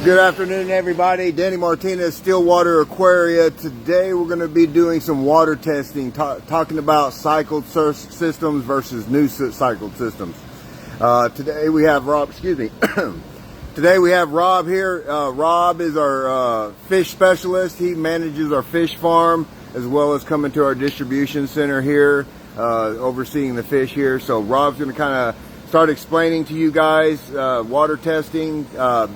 Good afternoon, everybody. Danny Martinez, Stillwater Aquaria. Today we're going to be doing some water testing, talking about cycled systems versus new cycled systems. Today we have Rob, Today we have Rob here. Rob is our fish specialist. He manages our fish farm as well as coming to our distribution center here, overseeing the fish here. So Rob's going to kind of start explaining to you guys water testing.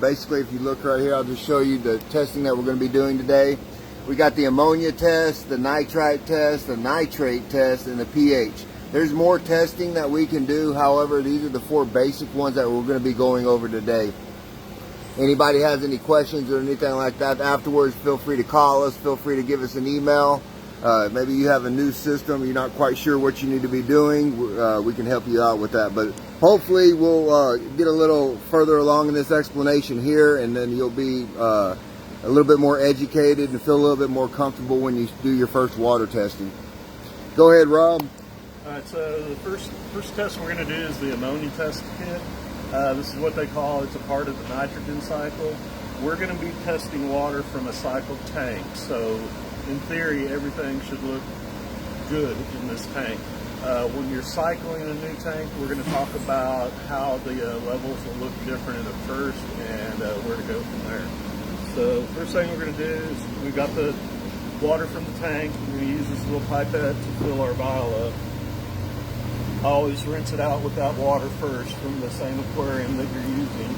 Basically, if you look right here, I'll just show you the testing that we're going to be doing today. We got the ammonia test, the nitrite test, the nitrate test, and the pH. There's more testing that we can do. However, these are the four basic ones that we're going to be going over today. Anybody has any questions or anything like that afterwards, feel free to call us, feel free to give us an email. Maybe you have a new system, you're not quite sure what you need to be doing, we can help you out with that. But hopefully we'll get a little further along in this explanation here, and then you'll be a little bit more educated and feel a little bit more comfortable when you do your first water testing. Go ahead, Rob. Alright, so the first test we're going to do is the ammonia test kit. This is what they call, it's a part of the nitrogen cycle. We're going to be testing water from a cycled tank, so in theory everything should look good in this tank. When you're cycling a new tank, we're going to talk about how the levels will look different at first and where to go from there. So first thing we're going to do is we've got the water from the tank. We're going to use this little pipette to fill our vial up. Always rinse it out with that water first from the same aquarium that you're using.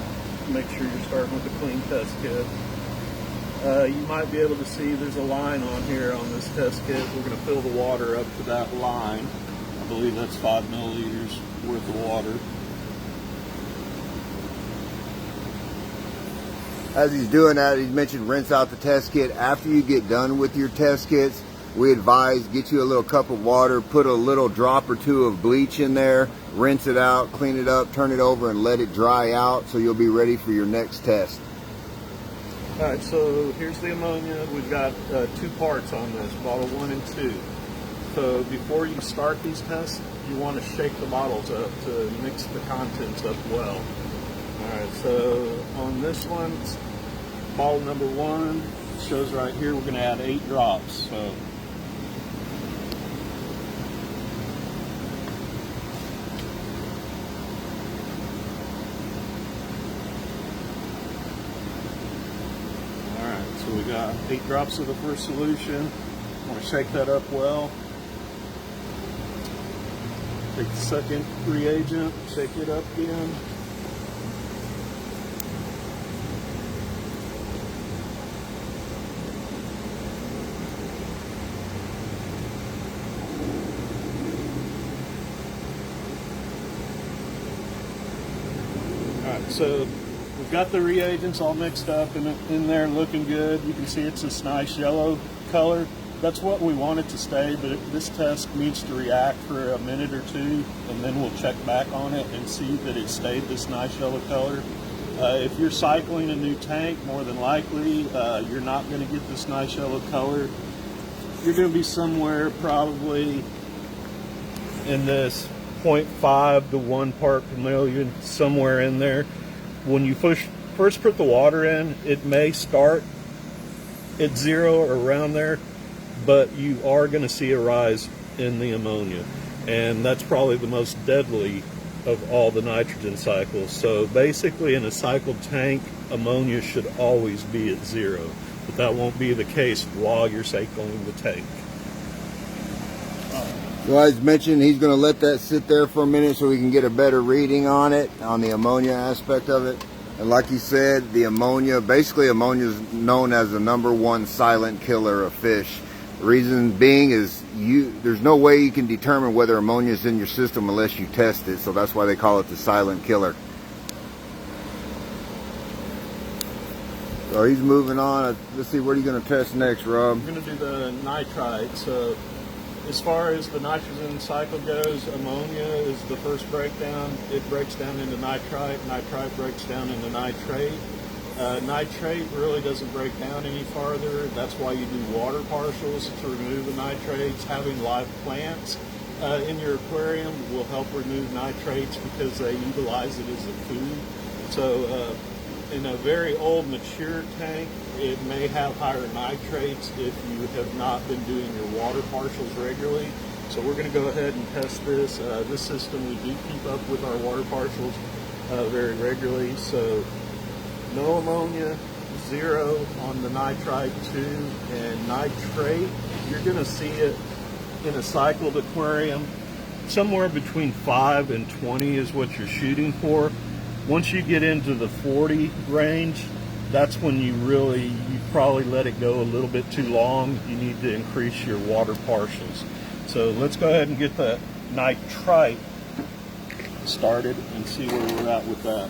Make sure you're starting with a clean test kit. You might be able to see there's a line on here on this test kit. We're going to fill the water up to that line. I believe that's 5 milliliters worth of water. As he's doing that, he mentioned rinse out the test kit. After you get done with your test kits, we advise get you a little cup of water, put a little drop or two of bleach in there, rinse it out, clean it up, turn it over, and let it dry out so you'll be ready for your next test. Alright, so here's the ammonia. We've got two parts on this, bottle 1 and 2. So before you start these tests, you want to shake the bottles up to mix the contents up well. Alright, so on this one, bottle number 1, shows right here, we're going to add 8 drops. So So we got 8 drops of the first solution. I'm going to shake that up well. Take the second reagent, shake it up again. Alright, so we've got the reagents all mixed up and in there looking good. You can see it's this nice yellow color. That's what we want it to stay, but this test needs to react for a minute or two, and then we'll check back on it and see that it stayed this nice yellow color. If you're cycling a new tank, more than likely you're not going to get this nice yellow color. You're going to be somewhere probably in this 0.5 to 1 part per million, somewhere in there. When you first put the water in, it may start at 0 or around there, but you are going to see a rise in the ammonia, and that's probably the most deadly of all the nitrogen cycles. So basically in a cycled tank, ammonia should always be at 0, but that won't be the case while you're cycling the tank. So as mentioned, he's going to let that sit there for a minute so we can get a better reading on it, on the ammonia aspect of it. And like he said, the ammonia, basically ammonia is known as the #1 silent killer of fish. The reason being is there's no way you can determine whether ammonia is in your system unless you test it. So that's why they call it the silent killer. So he's moving on. Let's see, what are you going to test next, Rob? I'm going to do the nitrite. So as far as the nitrogen cycle goes, ammonia is the first breakdown. It breaks down into nitrite. Nitrite breaks down into nitrate. Nitrate really doesn't break down any farther. That's why you do water partials to remove the nitrates. Having live plants in your aquarium will help remove nitrates because they utilize it as a food. So in a very old, mature tank, it may have higher nitrates if you have not been doing your water partials regularly. So we're going to go ahead and test this. This system, we do keep up with our water partials very regularly. So no ammonia, 0 on the nitrite 2, and nitrate, you're going to see it in a cycled aquarium. Somewhere between 5 and 20 is what you're shooting for. Once you get into the 40 range, that's when you probably let it go a little bit too long. You need to increase your water partials. So let's go ahead and get the nitrite started and see where we're at with that.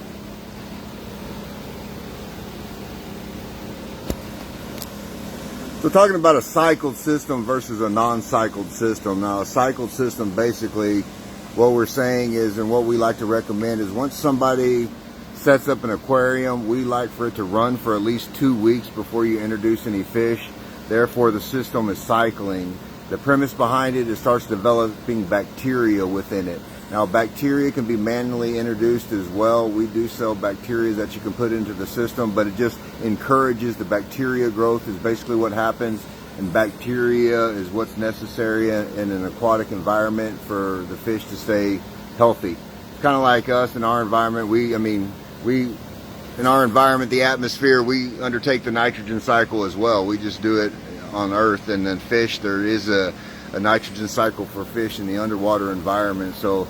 So talking about a cycled system versus a non-cycled system. Now a cycled system, basically what we're saying is, and what we like to recommend is, once somebody sets up an aquarium, we like for it to run for at least 2 weeks before you introduce any fish. Therefore the system is cycling. The premise behind it, it starts developing bacteria within it. Now bacteria can be manually introduced as well. We do sell bacteria that you can put into the system, but it just encourages the bacteria growth is basically what happens. And bacteria is what's necessary in an aquatic environment for the fish to stay healthy. It's kind of like us in our environment. In our environment, the atmosphere, we undertake the nitrogen cycle as well. We just do it on Earth, and then fish, there is a nitrogen cycle for fish in the underwater environment. So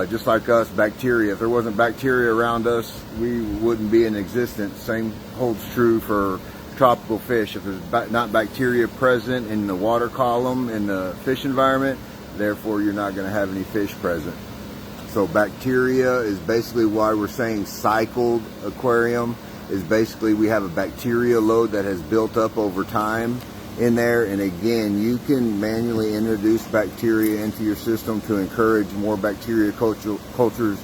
just like us, bacteria, if there wasn't bacteria around us, we wouldn't be in existence. Same holds true for tropical fish. If there's not bacteria present in the water column in the fish environment, therefore you're not going to have any fish present. So bacteria is basically why we're saying cycled aquarium, is basically we have a bacteria load that has built up over time in there. And again, you can manually introduce bacteria into your system to encourage more bacteria cultures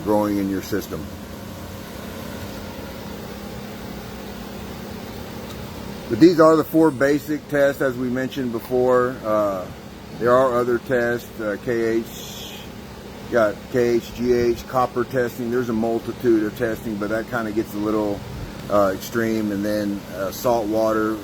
growing in your system. But these are the 4 basic tests, as we mentioned before. There are other tests, got KH, GH, copper testing. There's a multitude of testing, but that kind of gets a little extreme. And then salt water,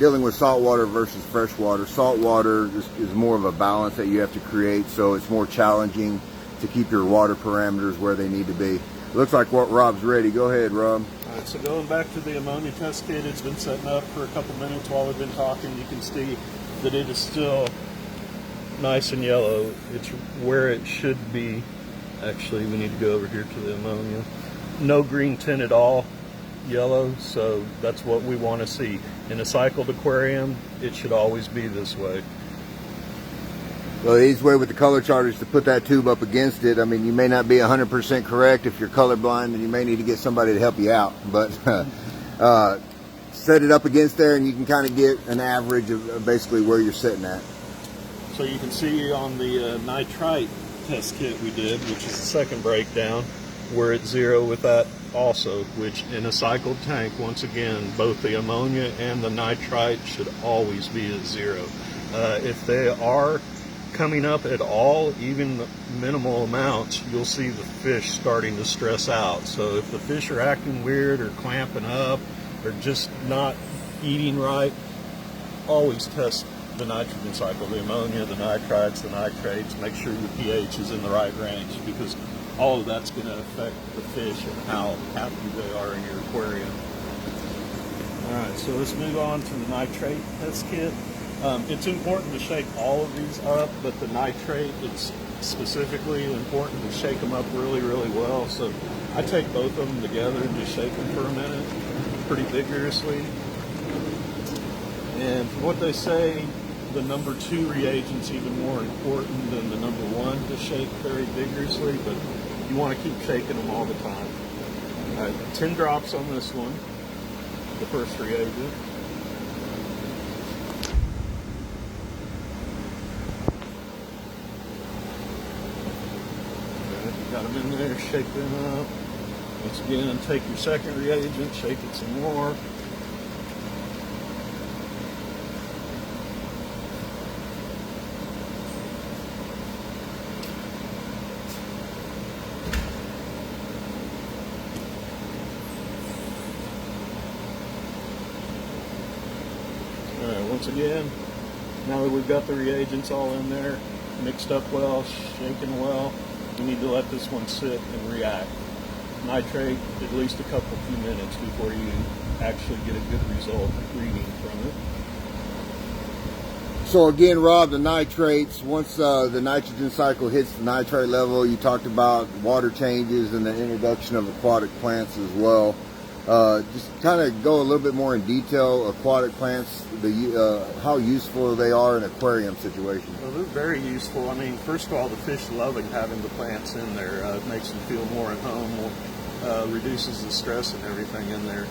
dealing with salt water versus fresh water. Salt water is more of a balance that you have to create, so it's more challenging to keep your water parameters where they need to be. Looks like what Rob's ready. Go ahead, Rob. All right, so going back to the ammonia test kit, it's been setting up for a couple minutes while we've been talking. You can see that it is still nice and yellow. It's where it should be. Actually, we need to go over here to the ammonia. No green tint at all, yellow, so that's what we want to see. In a cycled aquarium, it should always be this way. Well, the easiest way with the color chart is to put that tube up against it. I mean, you may not be 100% correct. If you're colorblind, and you may need to get somebody to help you out. But set it up against there, and you can kind of get an average of basically where you're sitting at. So you can see on the nitrite test kit we did, which is the second breakdown, we're at 0 with that also, which in a cycled tank, once again, both the ammonia and the nitrite should always be at 0. If they are coming up at all, even minimal amounts, you'll see the fish starting to stress out. So if the fish are acting weird or clamping up or just not eating right, always test the nitrogen cycle, the ammonia, the nitrites, the nitrates. Make sure your pH is in the right range, because all of that's going to affect the fish and how happy they are in your aquarium. Alright, so let's move on to the nitrate test kit. It's important to shake all of these up, but the nitrate, it's specifically important to shake them up really, really well. So I take both of them together and just shake them for a minute pretty vigorously. And from what they say, the number 2 reagent's even more important than the number 1 to shake very vigorously, but you want to keep shaking them all the time. 10 drops on this one, the first reagent. Got them in there, shake them up. Once again, take your second reagent, shake it some more. once again, now that we've got the reagents all in there, mixed up well, shaken well, we need to let this one sit and react. Nitrate at least a few minutes before you actually get a good result reading from it. So again, Rob, the nitrates, once the nitrogen cycle hits the nitrate level, you talked about water changes and the introduction of aquatic plants as well. Just kind of go a little bit more in detail, aquatic plants, how useful they are in aquarium situations. Well, they're very useful. I mean, first of all, the fish loving having the plants in there. It makes them feel more at home, reduces the stress and everything in there.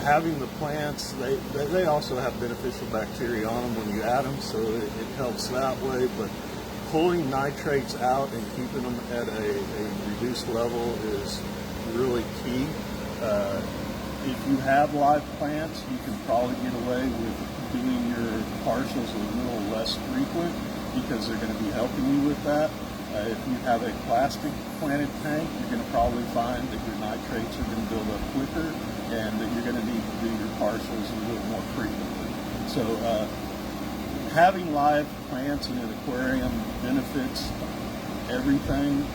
Having the plants, they also have beneficial bacteria on them when you add them, so it helps that way. But pulling nitrates out and keeping them at a reduced level is really key. If you have live plants, you can probably get away with doing your partials a little less frequent because they're going to be helping you with that. If you have a plastic planted tank, you're going to probably find that your nitrates are going to build up quicker and that you're going to need to do your partials a little more frequently. So having live plants in an aquarium benefits everything.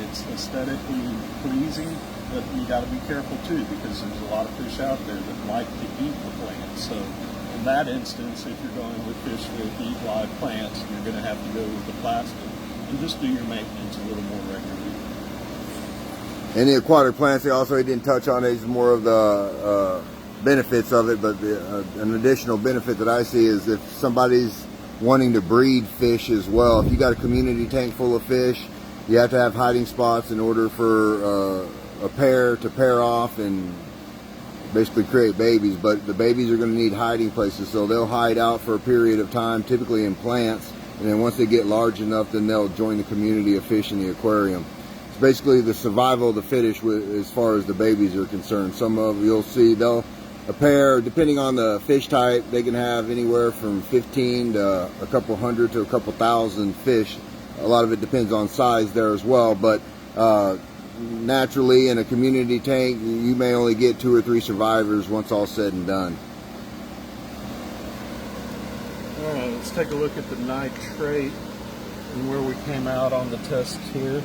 It's aesthetically pleasing, but you got to be careful too because there's a lot of fish out there that like to eat the plants. So in that instance, if you're going with fish that eat live plants, you're going to have to go with the plastic and just do your maintenance a little more regularly. And the aquatic plants, he didn't touch on it, it's more of the benefits of it, but an additional benefit that I see is if somebody's wanting to breed fish as well, if you got a community tank full of fish, you have to have hiding spots in order for a pair to pair off and basically create babies, but the babies are going to need hiding places, so they'll hide out for a period of time, typically in plants, and then once they get large enough, then they'll join the community of fish in the aquarium. It's basically the survival of the fittest as far as the babies are concerned. Some of you'll see a pair, depending on the fish type, they can have anywhere from 15 to a couple hundred to a couple thousand fish. A lot of it depends on size there as well, but naturally in a community tank, you may only get 2 or 3 survivors once all said and done. All right, let's take a look at the nitrate and where we came out on the test here.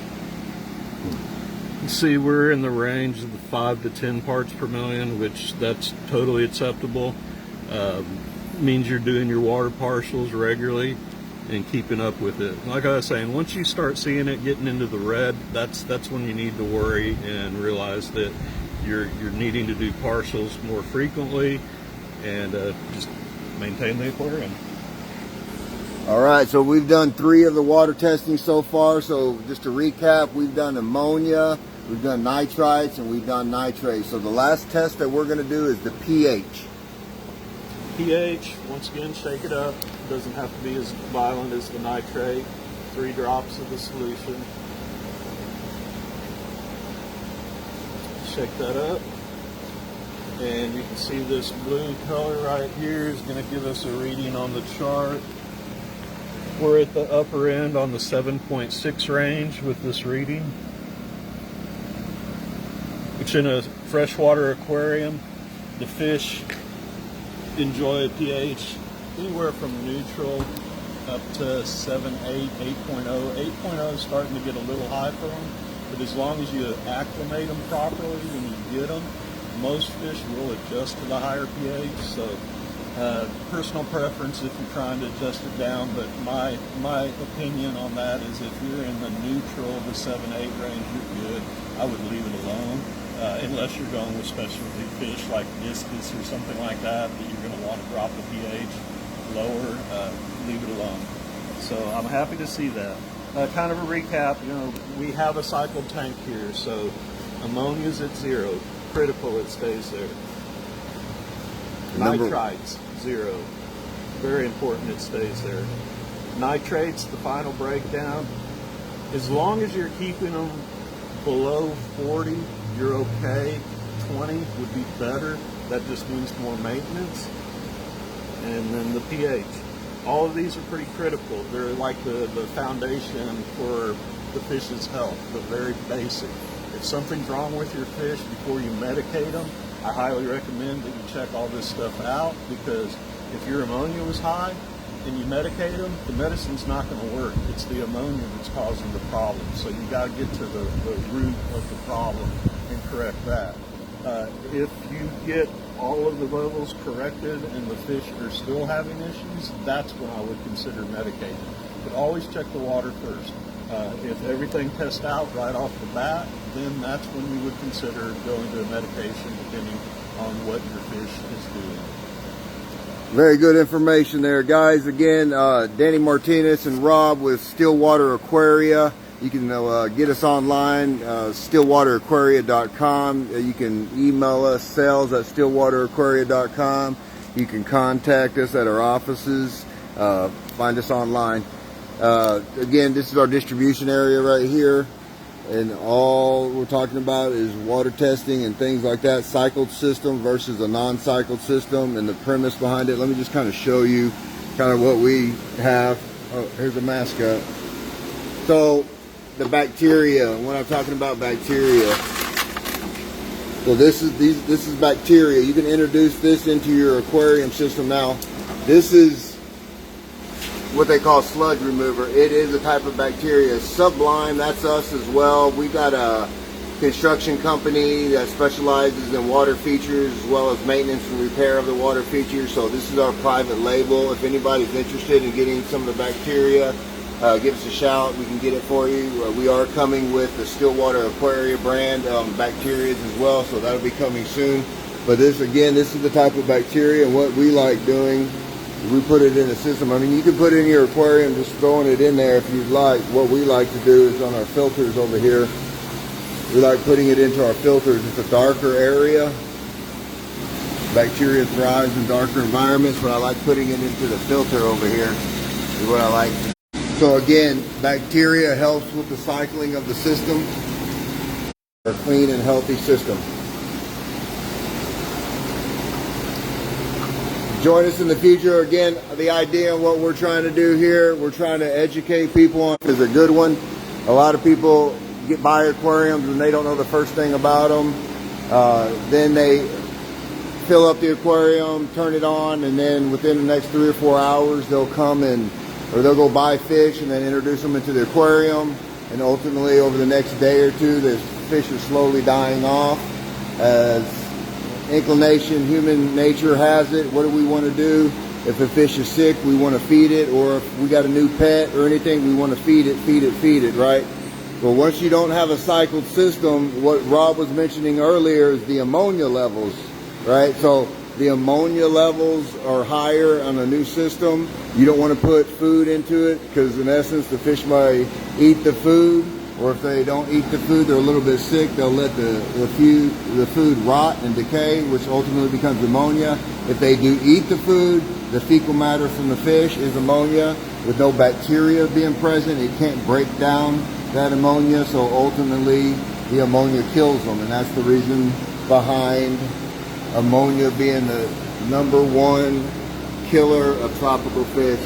You see we're in the range of the 5 to 10 parts per million, which that's totally acceptable. Means you're doing your water partials regularly and keeping up with it. Like I was saying, once you start seeing it getting into the red, that's when you need to worry and realize that you're needing to do partials more frequently and just maintain the aquarium. All right, so we've done 3 of the water testing so far. So just to recap, we've done ammonia, we've done nitrites, and we've done nitrates. So the last test that we're going to do is the pH. pH, once again, shake it up. It doesn't have to be as violent as the nitrate. 3 drops of the solution. Shake that up. And you can see this blue color right here is going to give us a reading on the chart. We're at the upper end on the 7.6 range with this reading, which in a freshwater aquarium, the fish enjoy a pH anywhere from neutral up to 7, 8, 8.0. 8.0 is starting to get a little high for them, but as long as you acclimate them properly when you get them, most fish will adjust to the higher pH. So personal preference if you're trying to adjust it down, but my opinion on that is if you're in the neutral, the 7, 8 range, you're good. I would leave it alone, unless you're going with specialty fish like discus or something like that you're going to want to drop the pH lower. Leave it alone. So I'm happy to see that. Kind of a recap, we have a cycled tank here, so ammonia's at 0, critical it stays there. Nitrites, 0. Very important it stays there. Nitrates, the final breakdown. As long as you're keeping them below 40, you're okay. 20 would be better. That just means more maintenance. And then the pH. All of these are pretty critical. They're like the foundation for the fish's health, the very basic. If something's wrong with your fish before you medicate them, I highly recommend that you check all this stuff out, because If your ammonia was high and you medicate them, the medicine's not going to work. It's the ammonia that's causing the problem. So you got to get to the root of the problem and correct that. If you get all of the levels corrected and the fish are still having issues, that's when I would consider medicating. But always check the water first. If everything tests out right off the bat, then that's when you would consider going to a medication depending on what your fish is doing. Very good information there, guys. Again, Danny Martinez and Rob with Stillwater Aquaria. You can get us online, stillwateraquaria.com. You can email us, sales@stillwateraquaria.com. You can contact us at our offices. Find us online. Again, this is our distribution area right here. And all we're talking about is water testing and things like that. Cycled system versus a non-cycled system and the premise behind it. Let me just kind of show you kind of what we have. Oh, here's the mascot. So the bacteria, when I'm talking about bacteria, so this is bacteria. You can introduce this into your aquarium system now. This is what they call sludge remover. It is a type of bacteria. Sublime, that's us as well. We've got a construction company that specializes in water features as well as maintenance and repair of the water features. So this is our private label. If anybody's interested in getting some of the bacteria, give us a shout. We can get it for you. We are coming with the Stillwater Aquaria brand bacteria as well, so that'll be coming soon. But this, again, this is the type of bacteria, and what we like doing, we put it in a system. I mean, you can put it in your aquarium, just throwing it in there if you'd like. What we like to do is on our filters over here, we like putting it into our filters. It's a darker area. Bacteria thrives in darker environments, but I like putting it into the filter over here is what I like. So again, bacteria helps with the cycling of the system. A clean and healthy system. Join us in the future. Again, the idea of what we're trying to do here, we're trying to educate people on is a good one. A lot of people get buy aquariums and they don't know the first thing about them. Then they fill up the aquarium, turn it on, and then within the next 3 or 4 hours, they'll come or they'll go buy fish and then introduce them into the aquarium. And ultimately, over the next day or two, the fish are slowly dying off. As inclination, human nature has it, what do we want to do? If a fish is sick, we want to feed it, or if we got a new pet or anything, we want to feed it, right? Well, once you don't have a cycled system, what Rob was mentioning earlier is the ammonia levels, right? So the ammonia levels are higher on a new system. You don't want to put food into it because in essence the fish might eat the food, or if they don't eat the food, they're a little bit sick, they'll let the food rot and decay, which ultimately becomes ammonia. If they do eat the food, the fecal matter from the fish is ammonia. With no bacteria being present, it can't break down that ammonia, so ultimately the ammonia kills them, and that's the reason behind ammonia being the #1 killer of tropical fish.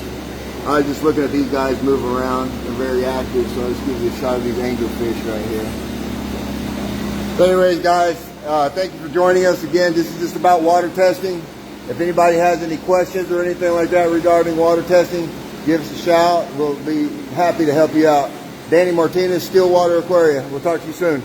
I was just looking at these guys move around. They're very active, so let's give you a shot of these angelfish right here. So anyways, guys, thank you for joining us again. This is just about water testing. If anybody has any questions or anything like that regarding water testing, give us a shout. We'll be happy to help you out. Danny Martinez, Stillwater Aquaria. We'll talk to you soon.